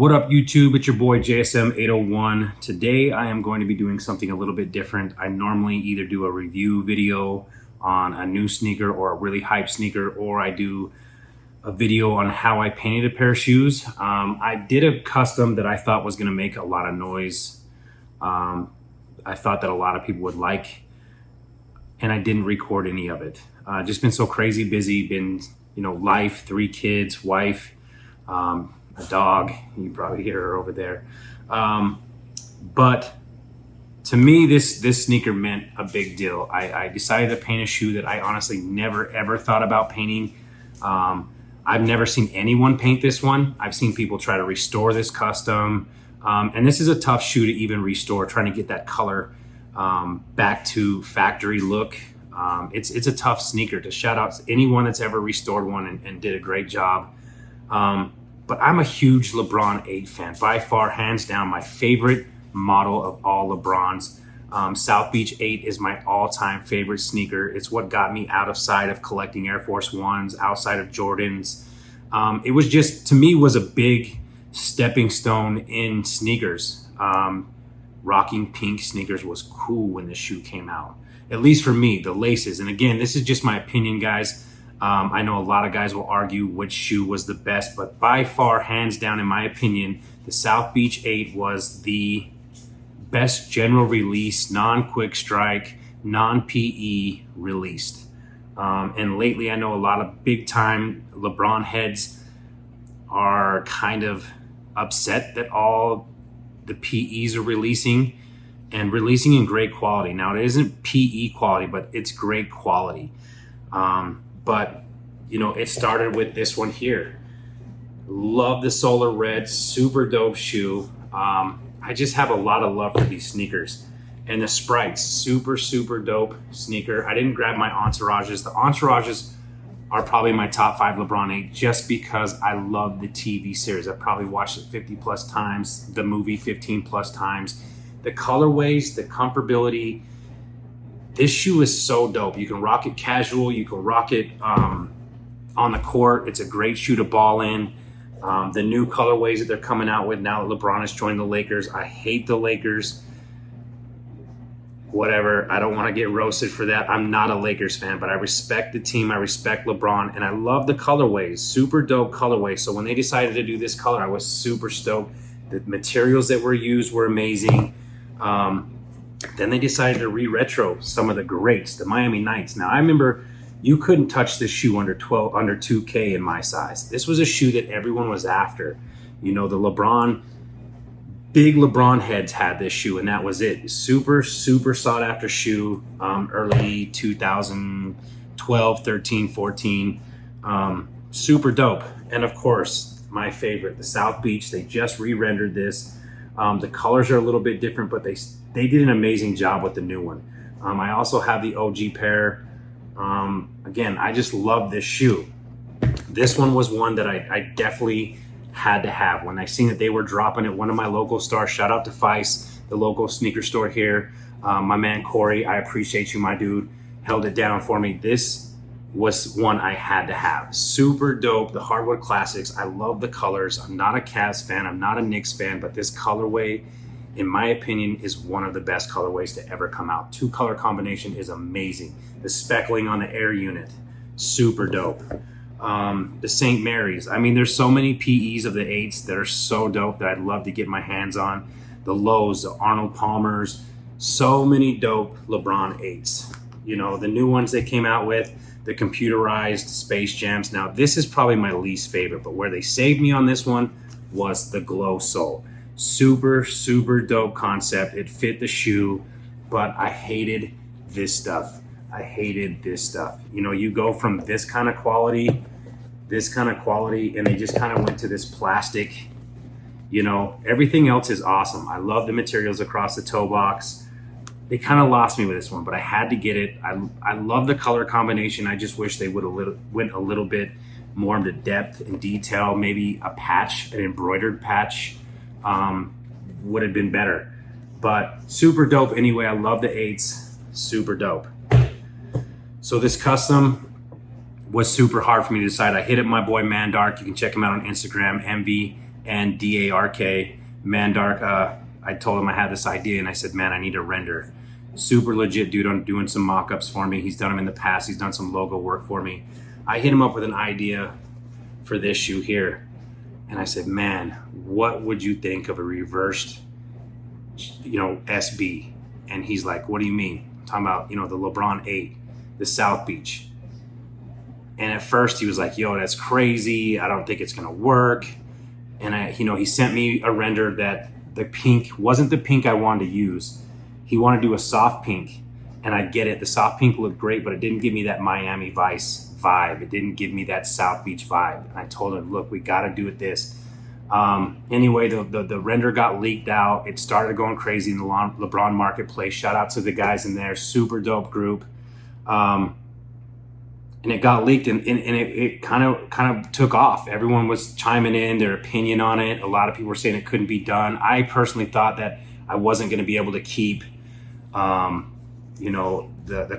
What up YouTube, it's your boy JSM 801. Today I am going to be doing something a little bit different. I normally either do a review video on a new sneaker or a really hype sneaker, or I do a video on how I painted a pair of shoes. I did a custom that I thought was going to make a lot of noise. I thought that a lot of people would like, and I didn't record any of it. Just been so crazy busy, been, life, 3 kids, wife, a dog, you probably hear her over there. But to me, this sneaker meant a big deal. I decided to paint a shoe that I honestly never ever thought about painting. I've never seen anyone paint this one. I've seen people try to restore this custom. And this is a tough shoe to even restore, trying to get that color back to factory look. It's a tough sneaker. To shout out to anyone that's ever restored one and did a great job. But I'm a huge LeBron 8 fan. By far, hands down, my favorite model of all LeBrons. South Beach 8 is my all-time favorite sneaker. It's what got me out of sight of collecting Air Force Ones, outside of Jordans. It was just, to me, was a big stepping stone in sneakers. Rocking pink sneakers was cool when this shoe came out. At least for me, the laces. And again, this is just my opinion, guys. I know a lot of guys will argue which shoe was the best, but by far, hands down, in my opinion, the South Beach 8 was the best general release, non-quick strike, non-PE released. And lately, I know a lot of big-time LeBron heads are kind of upset that all the PEs are releasing, and releasing in great quality. Now, it isn't PE quality, but it's great quality. But, it started with this one here. Love the solar red, super dope shoe. I just have a lot of love for these sneakers. And the Sprites, super, super dope sneaker. I didn't grab my Entourages. The Entourages are probably my top 5 LeBron 8 just because I love the TV series. I probably watched it 50 plus times, the movie 15 plus times. The colorways, the comfortability. This shoe is so dope. You can rock it casual. You can rock it on the court. It's a great shoe to ball in. The new colorways that they're coming out with now that LeBron has joined the Lakers. I hate the Lakers. Whatever. I don't want to get roasted for that. I'm not a Lakers fan, but I respect the team. I respect LeBron, and I love the colorways. Super dope colorways. So when they decided to do this color, I was super stoked. The materials that were used were amazing. Then they decided to re-retro some of the greats, the Miami Knights. Now, I remember you couldn't touch this shoe under 2K in my size. This was a shoe that everyone was after. The big LeBron heads had this shoe, and that was it. Super, super sought after shoe, early 2012, 13, 14. Super dope. And of course, my favorite, the South Beach. They just re-rendered this. The colors are a little bit different, but they did an amazing job with the new one. I also have the OG pair. Again, I just love this shoe. This one was one that I definitely had to have. When I seen that they were dropping at one of my local stores, shout out to Feist, the local sneaker store here. My man Corey, I appreciate you, my dude, held it down for me. This was one I had to have. Super dope, the Hardwood Classics. I love the colors. I'm not a Cavs fan, I'm not a Knicks fan, but this colorway, in my opinion, is one of the best colorways to ever come out. 2-color combination is amazing. The speckling on the air unit, super dope. The St. Mary's. I mean, there's so many PEs of the 8s that are so dope that I'd love to get my hands on. The Lows, the Arnold Palmers, so many dope LeBron 8s. The new ones they came out with, the computerized Space Jams. Now, this is probably my least favorite, but where they saved me on this one was the Glow Sole. Super, super dope concept. It fit the shoe, but I hated this stuff. I hated this stuff. You go from this kind of quality, and they just kind of went to this plastic. Everything else is awesome. I love the materials across the toe box. They kind of lost me with this one, but I had to get it. I love the color combination. I just wish they went a little bit more into depth and detail. Maybe a patch, an embroidered patch, would have been better. But super dope anyway. I love the 8s. Super dope. So this custom was super hard for me to decide. I hit up my boy Mandark. You can check him out on Instagram, and D-A-R-K, Mandark. I told him I had this idea, and I said, man, I need a render. Super legit dude on doing some mock-ups for me. He's done them in the past. He's done some logo work for me. I hit him up with an idea for this shoe here. And I said, man, what would you think of a reversed, SB? And he's like, what do you mean? I'm talking about, the Lebron 8, the South Beach. And at first he was like, yo, that's crazy. I don't think it's going to work. And he sent me a render that the pink wasn't the pink I wanted to use. He wanted to do a soft pink. And I get it. The soft pink looked great, but it didn't give me that Miami Vice vibe. It didn't give me that South Beach vibe. And I told him, look, we got to do it this. Anyway, the render got leaked out. It started going crazy in the LeBron marketplace. Shout out to the guys in there. Super dope group. And it got leaked, and it kind of took off. Everyone was chiming in their opinion on it. A lot of people were saying it couldn't be done. I personally thought that I wasn't going to be able to keep the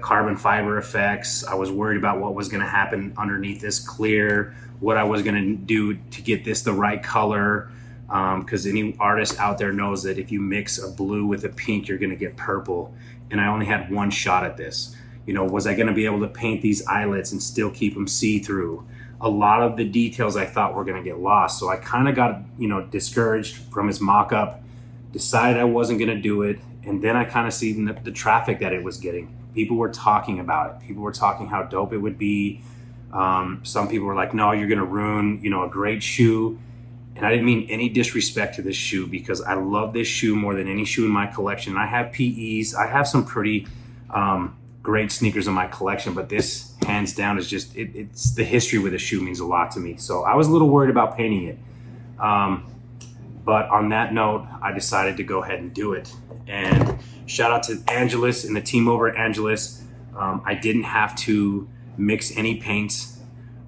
carbon fiber effects. I was worried about what was going to happen underneath this clear, what I was going to do to get this the right color. Because any artist out there knows that if you mix a blue with a pink, you're going to get purple. And I only had one shot at this. Was I going to be able to paint these eyelets and still keep them see-through? A lot of the details I thought were going to get lost. So I kind of got, discouraged from his mock-up, decided I wasn't going to do it. And then I kind of seen the traffic that it was getting. People were talking about it. People were talking how dope it would be. Some people were like, no, you're going to ruin, a great shoe. And I didn't mean any disrespect to this shoe, because I love this shoe more than any shoe in my collection. I have PEs. I have some pretty great sneakers in my collection, but this hands down is just, it's the history with the shoe means a lot to me. So I was a little worried about painting it. But on that note, I decided to go ahead and do it. And shout out to Angelus and the team over at Angelus. I didn't have to mix any paints.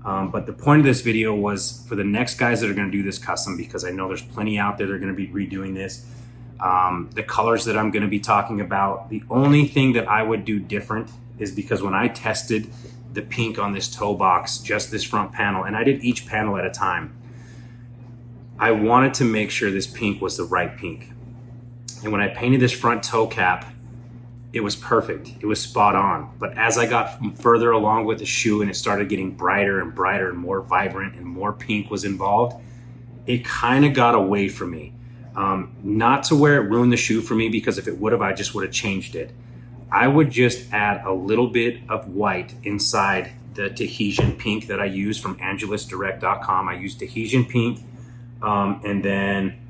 But the point of this video was for the next guys that are going to do this custom, because I know there's plenty out there that are going to be redoing this. The colors that I'm going to be talking about, the only thing that I would do different is because when I tested the pink on this toe box, just this front panel, and I did each panel at a time, I wanted to make sure this pink was the right pink. And when I painted this front toe cap, it was perfect. It was spot on. But as I got further along with the shoe and it started getting brighter and brighter and more vibrant and more pink was involved, it kind of got away from me. Not to where it ruined the shoe for me, because if it would have, I just would have changed it. I would just add a little bit of white inside the Tahitian pink that I use from angelusdirect.com. I use Tahitian pink, and then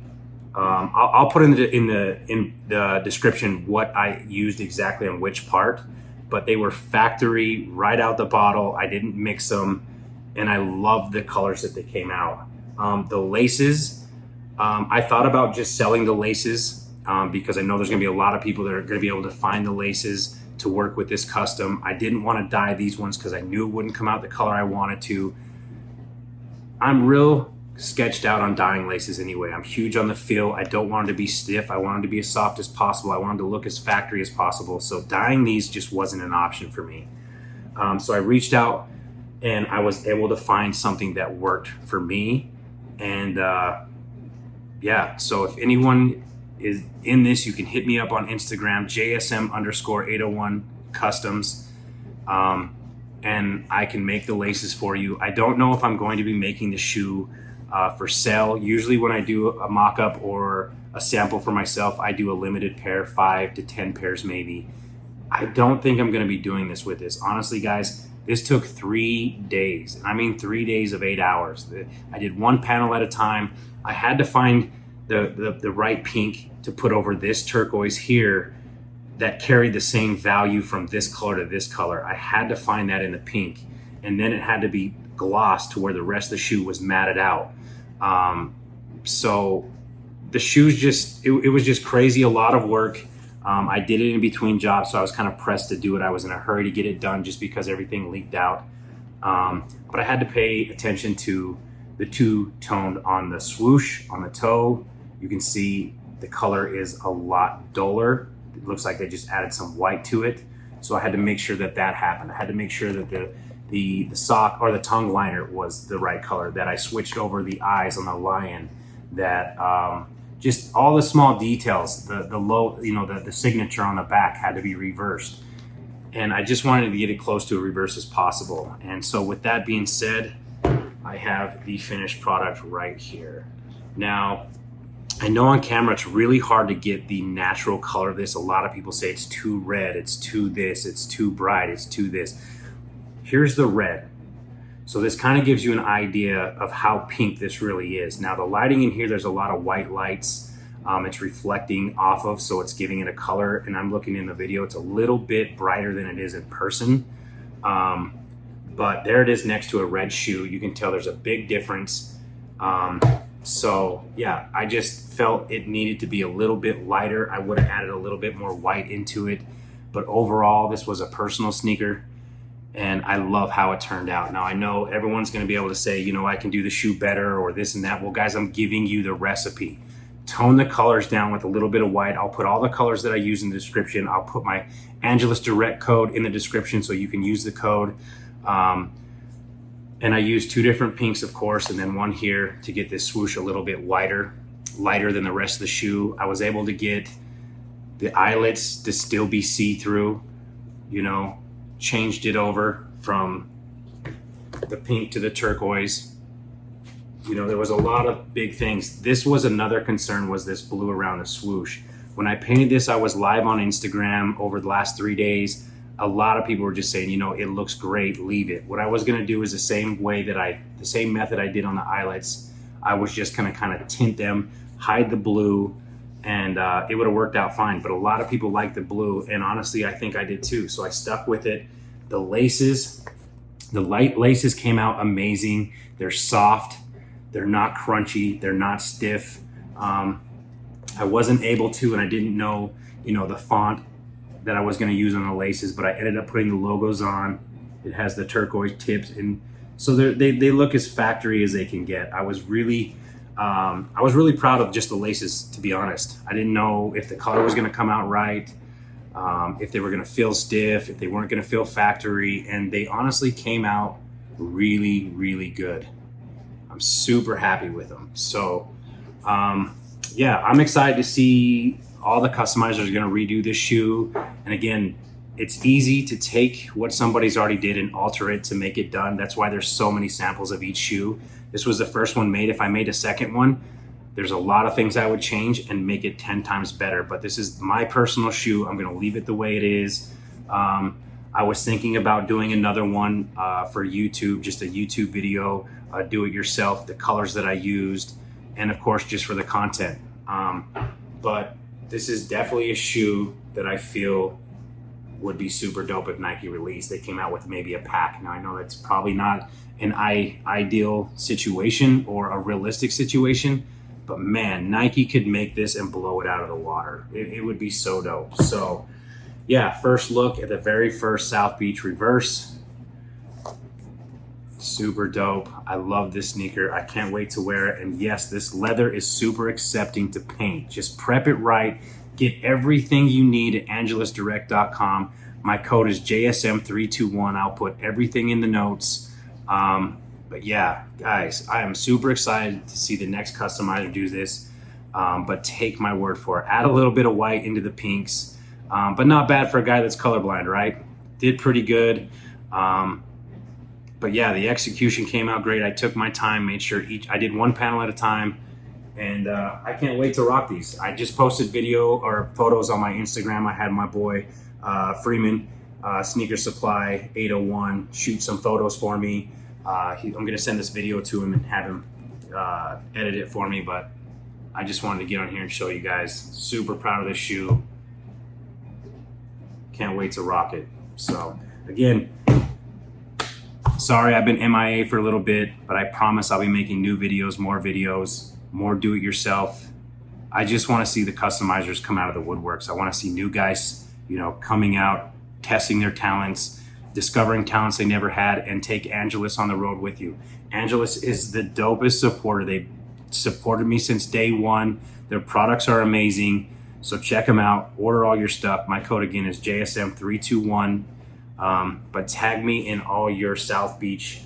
I'll put in the description what I used exactly on which part. But they were factory right out the bottle. I didn't mix them, and I love the colors that they came out. The laces. I thought about just selling the laces because I know there's going to be a lot of people that are going to be able to find the laces to work with this custom. I didn't want to dye these ones because I knew it wouldn't come out the color I wanted to. I'm real sketched out on dyeing laces anyway. I'm huge on the feel. I don't want them to be stiff. I want them to be as soft as possible. I want them to look as factory as possible. So dyeing these just wasn't an option for me. So I reached out and I was able to find something that worked for me. And yeah, so if anyone is in this, you can hit me up on Instagram, JSM_801 customs, and I can make the laces for you. I don't know if I'm going to be making the shoe for sale. Usually when I do a mock-up or a sample for myself, I do a limited pair, 5 to 10 pairs maybe. I don't think I'm going to be doing this with this. Honestly, guys, this took 3 days. And I mean 3 days of 8 hours. I did one panel at a time. I had to find the right pink to put over this turquoise here that carried the same value from this color to this color. I had to find that in the pink. And then it had to be glossed to where the rest of the shoe was matted out. So the shoes just, it was just crazy, a lot of work. I did it in between jobs, so I was kind of pressed to do it. I was in a hurry to get it done just because everything leaked out. But I had to pay attention to the two-toned on the swoosh, on the toe. You can see the color is a lot duller. It looks like they just added some white to it. So I had to make sure that that happened. I had to make sure that the sock or the tongue liner was the right color, that I switched over the eyes on the lion, that just all the small details, the low, you know, the signature on the back had to be reversed. And I just wanted to get it close to a reverse as possible. And so with that being said, I have the finished product right here. Now, I know on camera it's really hard to get the natural color of this. A lot of people say it's too red, it's too this, it's too bright, it's too this. Here's the red. So this kind of gives you an idea of how pink this really is. Now the lighting in here, there's a lot of white lights it's reflecting off of, so it's giving it a color. And I'm looking in the video, it's a little bit brighter than it is in person. But there it is next to a red shoe. You can tell there's a big difference. So yeah, I just felt it needed to be a little bit lighter. I would have added a little bit more white into it. But overall, this was a personal sneaker, and I love how it turned out. Now I know everyone's gonna be able to say, you know, I can do the shoe better or this and that. Well guys, I'm giving you the recipe. Tone the colors down with a little bit of white. I'll put all the colors that I use in the description. I'll put my Angelus Direct code in the description so you can use the code. And I used 2 different pinks, of course, and then one here to get this swoosh a little bit lighter than the rest of the shoe. I was able to get the eyelets to still be see-through, you know, changed it over from the pink to the turquoise. You know, there was a lot of big things. This was another concern, was this blue around the swoosh. When I painted this, I was live on Instagram over the last 3 days. A lot of people were just saying, you know, it looks great, leave it. What I was gonna do is the same method I did on the eyelets. I was just gonna kind of tint them, hide the blue, and it would have worked out fine. But a lot of people like the blue, and honestly, I think I did too. So I stuck with it. The laces, the light laces came out amazing. They're soft, they're not crunchy, they're not stiff. I wasn't able to, and I didn't know, you know, the font that I was going to use on the laces, but I ended up putting the logos on. It has the turquoise tips, and so they look as factory as they can get. I was really proud of just the laces, to be honest. I didn't know if the color was going to come out right, if they were going to feel stiff, if they weren't going to feel factory, and they honestly came out really, really good. I'm super happy with them. So yeah, I'm excited to see all the customizers are going to redo this shoe. And again, it's easy to take what somebody's already did and alter it to make it done. That's why there's so many samples of each shoe. This was the first one made. If I made a second one, there's a lot of things I would change and make it 10 times better. But this is my personal shoe. I'm going to leave it the way it is. I was thinking about doing another one for YouTube, just a YouTube video, do it yourself, the colors that I used, and of course, just for the content. But this is definitely a shoe that I feel would be super dope if Nike released. They came out with maybe a pack. Now I know that's probably not an ideal situation or a realistic situation, but man, Nike could make this and blow it out of the water. It would be so dope. So yeah, first look at the very first South Beach Reverse. Super dope. I love this sneaker. I can't wait to wear it. And yes, this leather is super accepting to paint. Just prep it right. Get everything you need at angelusdirect.com. My code is JSM321. I'll put everything in the notes. But yeah, guys, I am super excited to see the next customizer do this. But take my word for it. Add a little bit of white into the pinks. But not bad for a guy that's colorblind, right? Did pretty good. But yeah, the execution came out great. I took my time, made sure I did one panel at a time, and I can't wait to rock these. I just posted video or photos on my Instagram. I had my boy Freeman, Sneaker Supply 801, shoot some photos for me. I'm gonna send this video to him and have him edit it for me, but I just wanted to get on here and show you guys. Super proud of this shoe. Can't wait to rock it. So again, sorry I've been MIA for a little bit, but I promise I'll be making new videos, more do-it-yourself. I just want to see the customizers come out of the woodworks. I want to see new guys, you know, coming out, testing their talents, discovering talents they never had, and take Angelus on the road with you. Angelus is the dopest supporter. They supported me since day one. Their products are amazing. So check them out, order all your stuff. My code again is JSM321. But tag me in all your South Beach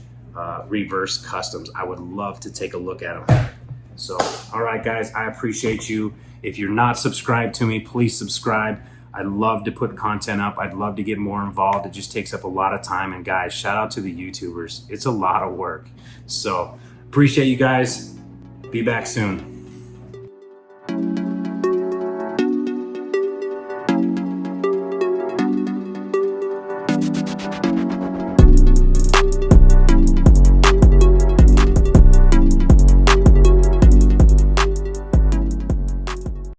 reverse customs. I would love to take a look at them. So, all right, guys, I appreciate you. If you're not subscribed to me, please subscribe. I'd love to put content up. I'd love to get more involved. It just takes up a lot of time. And guys, shout out to the YouTubers. It's a lot of work. So appreciate you guys. Be back soon.